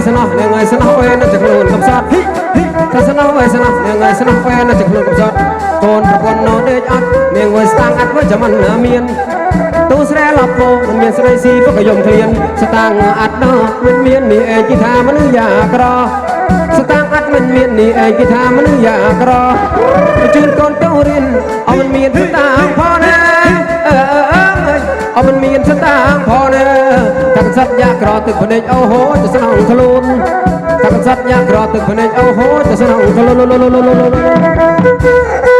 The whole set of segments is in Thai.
สนอเนี่ยไงสนอเอ็นจะกลุ่นกับซอดถ้าสนอสนอเนี่ยไงสนอเอ็นจะกลุ่นกับซอดโกนตะกอนนอนเด็ดอัดเนี่ยไงสตางอัดว่าจะมันเมียนตู้แสลบโฟมันเมียนสไลซีก็ขยมเคลียนสตางอัดนอมันเมียนนี่เอกีทามันอยากรอสตางอัดมันเมียนนี่เอกีทามันอยากรอจืดก้นเต้ารินเอามันเมียนสตางพอนะเอามันเมียนสตางพอนะทั้งสัตว์ยากรอตึกพเนจเอาโหจะสนองทะลุนทั้งสัตว์ยากรอตึกพเนจเอาโหจะสนองทะลุน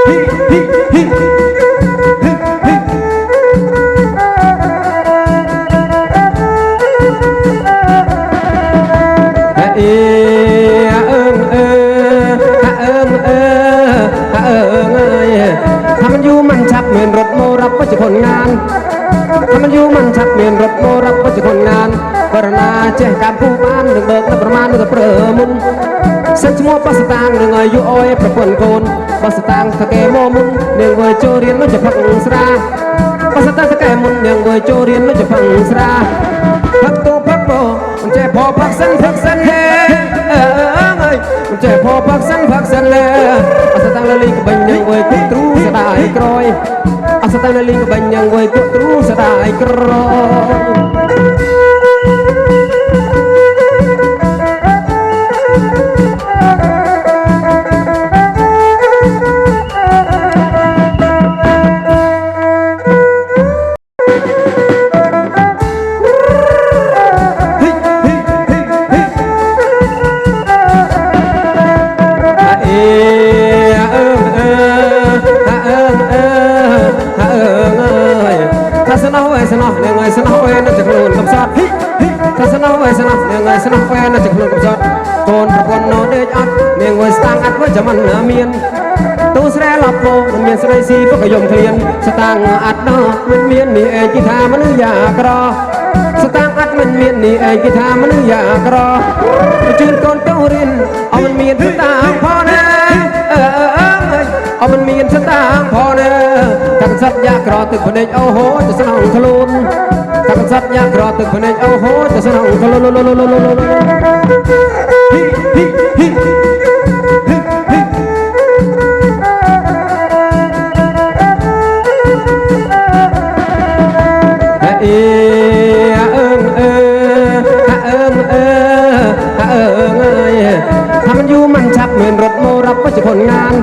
ฮิฮิฮิถ้ามันอยู่มันชักเหมือนรถโมรับก็จะผลงานถ้ามันอยู่มันชักเหมือนรถโมรับก็จะผลงานปรนาเจ้าการผู้บ้านหนึ่งเบิกประมาณหนึ่งเปรมุนเส้นชั่วปัสตางหนึ่งอายุอ้อยประคนโกนปัสตางตะเกโมมุนหนึ่งวัยโจเรียนไม่จะพังสระปัสตางตะเกมุนหนึ่งวัยโจเรียนไม่จะพังสระพักตัวพักโบมันเจ็บพอพักเส้นเฮมันเจ็บพอพักเส้นเลยปัสตางละลิกบัญญังวัยกุตรูสดายกรอยปัสตางละลิกบัญญังวัยกุตรูสดายกรสนอเนี่ยไงสนอเอ็นจะกลุ่นกับซอดถ้าสนอเนี่ยไงสนอเอ็นจะกลุ่นกับซอดโกนตะกอนนอนเด็ดอัดเนี่ยไงสตางอัดว่าจะมันเมียนตู้แสลบโฟมันเมียนสไลซีก็ขยมเคลียนสตางอัดนอมันเมียนนี่เอกีทามันอยากรอสตางอัดมันเมียนนี่เอกีทามันอยากรอจืดก้นเต้ารินเอามันเมียนสตางพอนะเอามันเมียนสตางพอนะทั้งสัตว์ยากรอตึกพเนจเอาโหจะสนองทะลุนทั้งสัตว์ยากรอตึกพเนจเอาโหจะสนองทะลุนฮิฮิฮิถ้ามันอยู่มันชักเหมือนรถโมรับก็จะผลงาน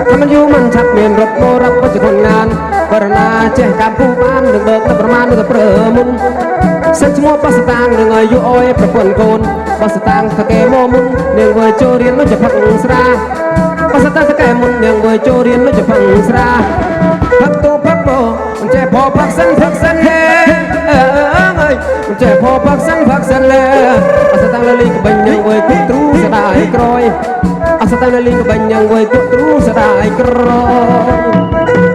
ถ้ามันอยู่มันชักเหมือนรถโมรับก็จะผลงานปรนาเจ้าการผู้บ้านหนึ่งเบิกประมาณหนึ่งเปรมุนเส้นชั่วปัสตางหนึ่งอายุอ้อยประคนโกนปัสตางตะเกโมมุนหนึ่งวัยโจเรียนไม่จะพังสระปัสตางตะเกมุนหนึ่งวัยโจเรียนไม่จะพังสระพักตัวพักโบมันเจ็บพอพักเส้นเฮมันเจ็บพอพักเส้นเลยปัสตางละลิกบัญญังวัยกุตรูสดายกรอยปัสตางละลิกบัญญังวัยกุตรูสดายกรอย